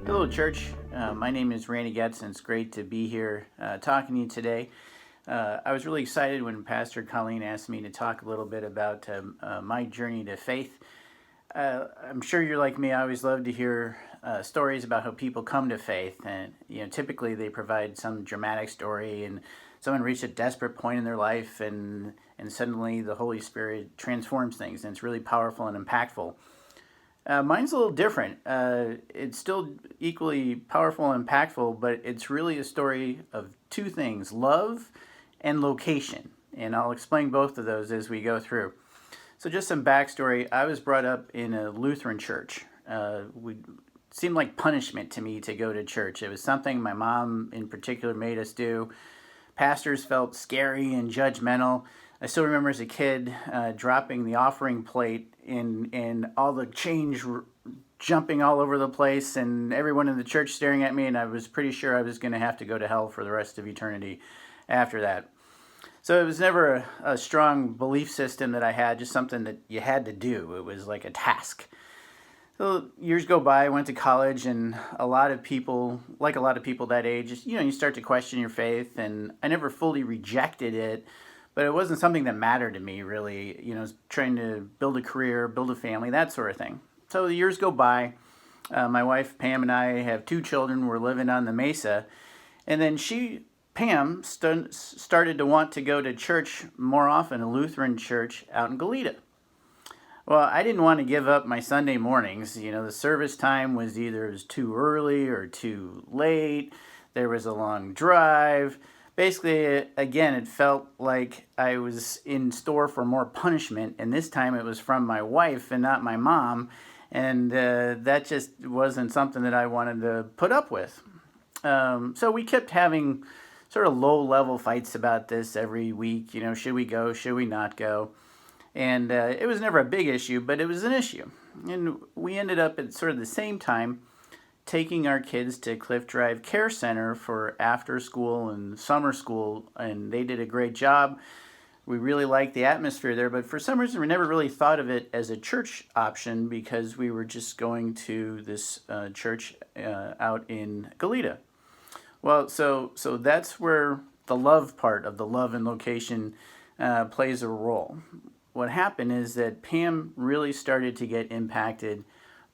Hello, church. My name is Randy Goetz, and it's great to be here talking to you today. I was really excited when Pastor Colleen asked me to talk a little bit about my journey to faith. I'm sure you're like me. I always love to hear stories about how people come to faith, and typically they provide some dramatic story, and someone reached a desperate point in their life, and suddenly the Holy Spirit transforms things, and it's really powerful and impactful. Mine's a little different. It's still equally powerful and impactful, but it's really a story of two things: love and location. And I'll explain both of those as we go through. So, just some backstory. I was brought up in a Lutheran church. It seemed like punishment to me to go to church. It was something my mom, in particular, made us do. Pastors felt scary and judgmental. I still remember as a kid dropping the offering plate and all the change jumping all over the place, and everyone in the church staring at me, and I was pretty sure I was going to have to go to hell for the rest of eternity after that. So it was never a strong belief system that I had, just something that you had to do. It was like a task. So years go by, I went to college, and a lot of people that age, you start to question your faith, and I never fully rejected it, but it wasn't something that mattered to me, really. I was trying to build a career, build a family, that sort of thing. So the years go by. My wife, Pam, and I have two children. We're living on the Mesa. And then Pam, started to want to go to church more often, a Lutheran church out in Goleta. Well, I didn't want to give up my Sunday mornings. The service time was either too early or too late. There was a long drive. Basically, again, it felt like I was in store for more punishment, and this time it was from my wife and not my mom, and that just wasn't something that I wanted to put up with. So we kept having sort of low-level fights about this every week. Should we go? Should we not go? And it was never a big issue, but it was an issue. And we ended up at sort of the same time taking our kids to Cliff Drive Care Center for after school and summer school, and they did a great job. We really liked the atmosphere there, but for some reason we never really thought of it as a church option because we were just going to this church out in Goleta. Well, so that's where the love part of the love and location plays a role. What happened is that Pam really started to get impacted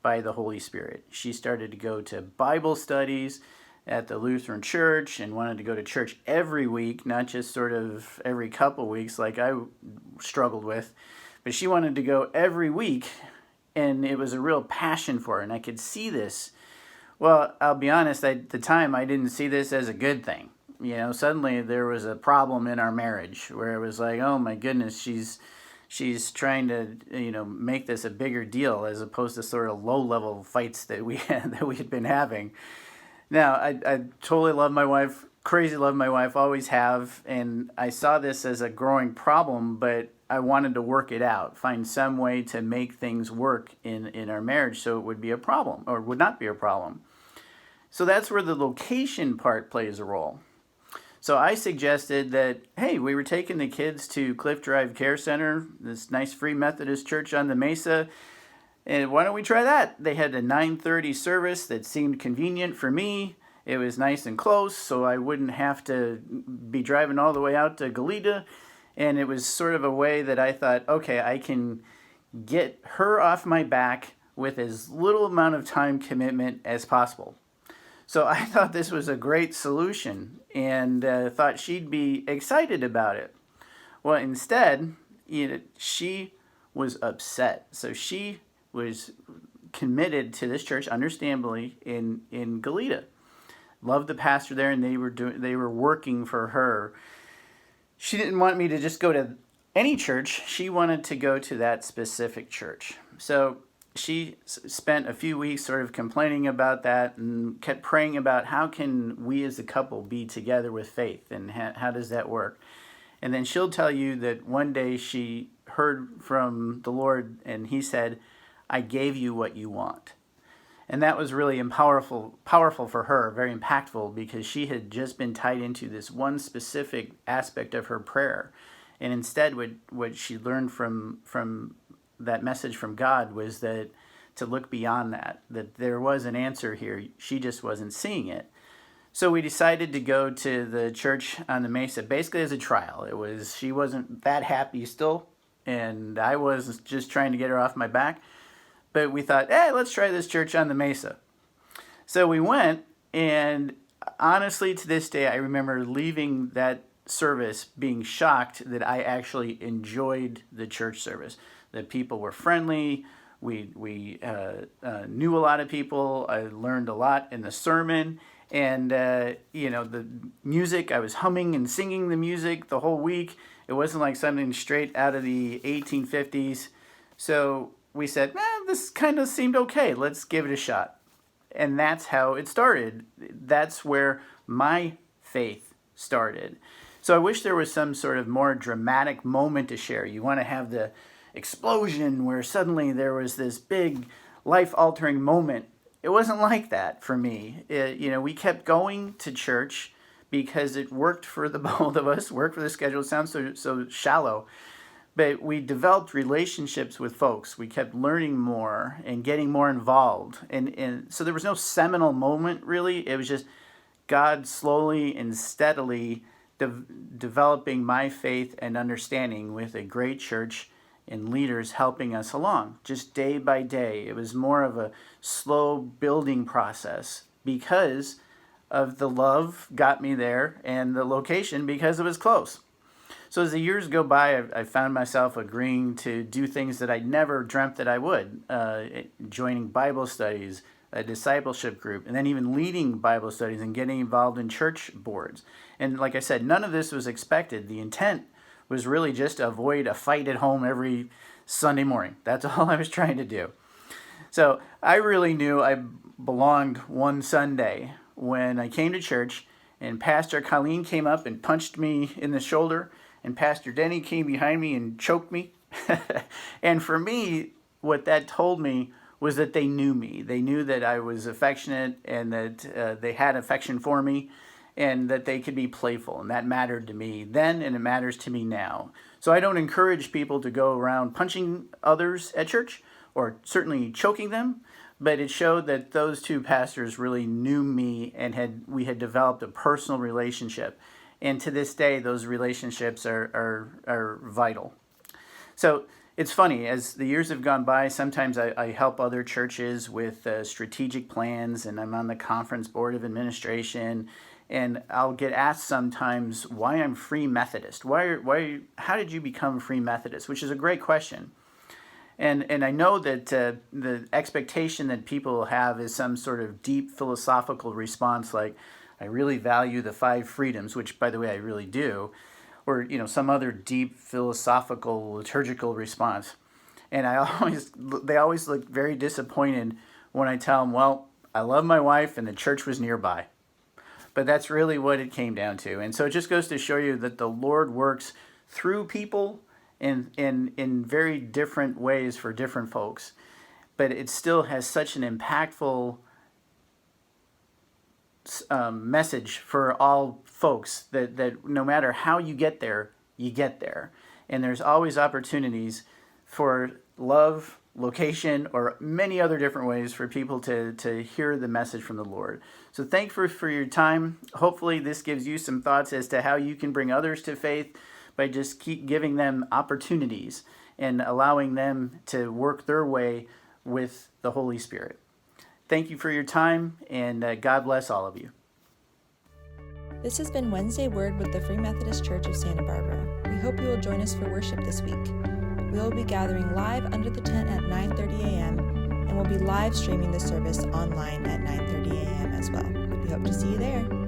by the Holy Spirit. She started to go to Bible studies at the Lutheran church and wanted to go to church every week, not just sort of every couple weeks like I struggled with, but she wanted to go every week, and it was a real passion for her, and I could see this. Well, I'll be honest, at the time I didn't see this as a good thing. Suddenly there was a problem in our marriage where it was like, oh my goodness, she's trying to make this a bigger deal as opposed to sort of low-level fights that we had been having. Now, I totally love my wife, crazy love my wife, always have, and I saw this as a growing problem, but I wanted to work it out, find some way to make things work in our marriage so it would be a problem, or would not be a problem. So that's where the location part plays a role. So I suggested that, hey, we were taking the kids to Cliff Drive Care Center, this nice Free Methodist church on the Mesa, and why don't we try that? They had a 9:30 service that seemed convenient for me. It was nice and close, so I wouldn't have to be driving all the way out to Goleta, and it was sort of a way that I thought, okay, I can get her off my back with as little amount of time commitment as possible. So I thought this was a great solution and thought she'd be excited about it. Well, instead, she was upset. So she was committed to this church, understandably, in Goleta. Loved the pastor there, and they were working for her. She didn't want me to just go to any church. She wanted to go to that specific church. So she spent a few weeks sort of complaining about that and kept praying about how can we as a couple be together with faith and how does that work. And then she'll tell you that one day she heard from the Lord and he said, I gave you what you want. And that was really powerful for her, very impactful, because she had just been tied into this one specific aspect of her prayer. And instead what she learned from that message from God was that to look beyond that there was an answer here. She just wasn't seeing it. So we decided to go to the church on the Mesa, basically as a trial. She wasn't that happy still, and I was just trying to get her off my back. But we thought, hey, let's try this church on the Mesa. So we went, and honestly, to this day, I remember leaving that service being shocked that I actually enjoyed the church service. The people were friendly. We knew a lot of people. I learned a lot in the sermon. And, the music, I was humming and singing the music the whole week. It wasn't like something straight out of the 1850s. So we said, this kind of seemed okay. Let's give it a shot. And that's how it started. That's where my faith started. So I wish there was some sort of more dramatic moment to share. You want to have the explosion where suddenly there was this big life-altering moment. It wasn't like that for me. We kept going to church because it worked for the both of us, worked for the schedule. It sounds so shallow. But we developed relationships with folks. We kept learning more and getting more involved. And so there was no seminal moment, really. It was just God slowly and steadily developing my faith and understanding with a great church and leaders helping us along, just day by day. It was more of a slow building process because of the love got me there and the location because it was close. So as the years go by, I found myself agreeing to do things that I never dreamt that I would, joining Bible studies, a discipleship group, and then even leading Bible studies and getting involved in church boards. And like I said, none of this was expected. The intent was really just to avoid a fight at home every Sunday morning. That's all I was trying to do. So I really knew I belonged one Sunday when I came to church and Pastor Colleen came up and punched me in the shoulder, and Pastor Denny came behind me and choked me. And for me, what that told me was that they knew me. They knew that I was affectionate and that they had affection for me and that they could be playful. And that mattered to me then, and it matters to me now. So I don't encourage people to go around punching others at church or certainly choking them, but it showed that those two pastors really knew me and we had developed a personal relationship. And to this day, those relationships are vital. So it's funny, as the years have gone by, sometimes I help other churches with strategic plans, and I'm on the conference board of administration, and I'll get asked sometimes why I'm Free Methodist. How did you become Free Methodist? Which is a great question. And I know that the expectation that people have is some sort of deep philosophical response like, I really value the 5 freedoms, which, by the way, I really do, or some other deep philosophical liturgical response. And they always look very disappointed when I tell them, well, I love my wife and the church was nearby. But that's really what it came down to. And so it just goes to show you that the Lord works through people in very different ways for different folks. But it still has such an impactful message for all folks that no matter how you get there, you get there. And there's always opportunities for love, location, or many other different ways for people to hear the message from the Lord. So thank you for your time. Hopefully this gives you some thoughts as to how you can bring others to faith by just keep giving them opportunities and allowing them to work their way with the Holy Spirit. Thank you for your time, and God bless all of you. This has been Wednesday Word with the Free Methodist Church of Santa Barbara. We hope you will join us for worship this week. We will be gathering live under the tent at 9:30 a.m. and we'll be live streaming the service online at 9:30 a.m. as well. We hope to see you there.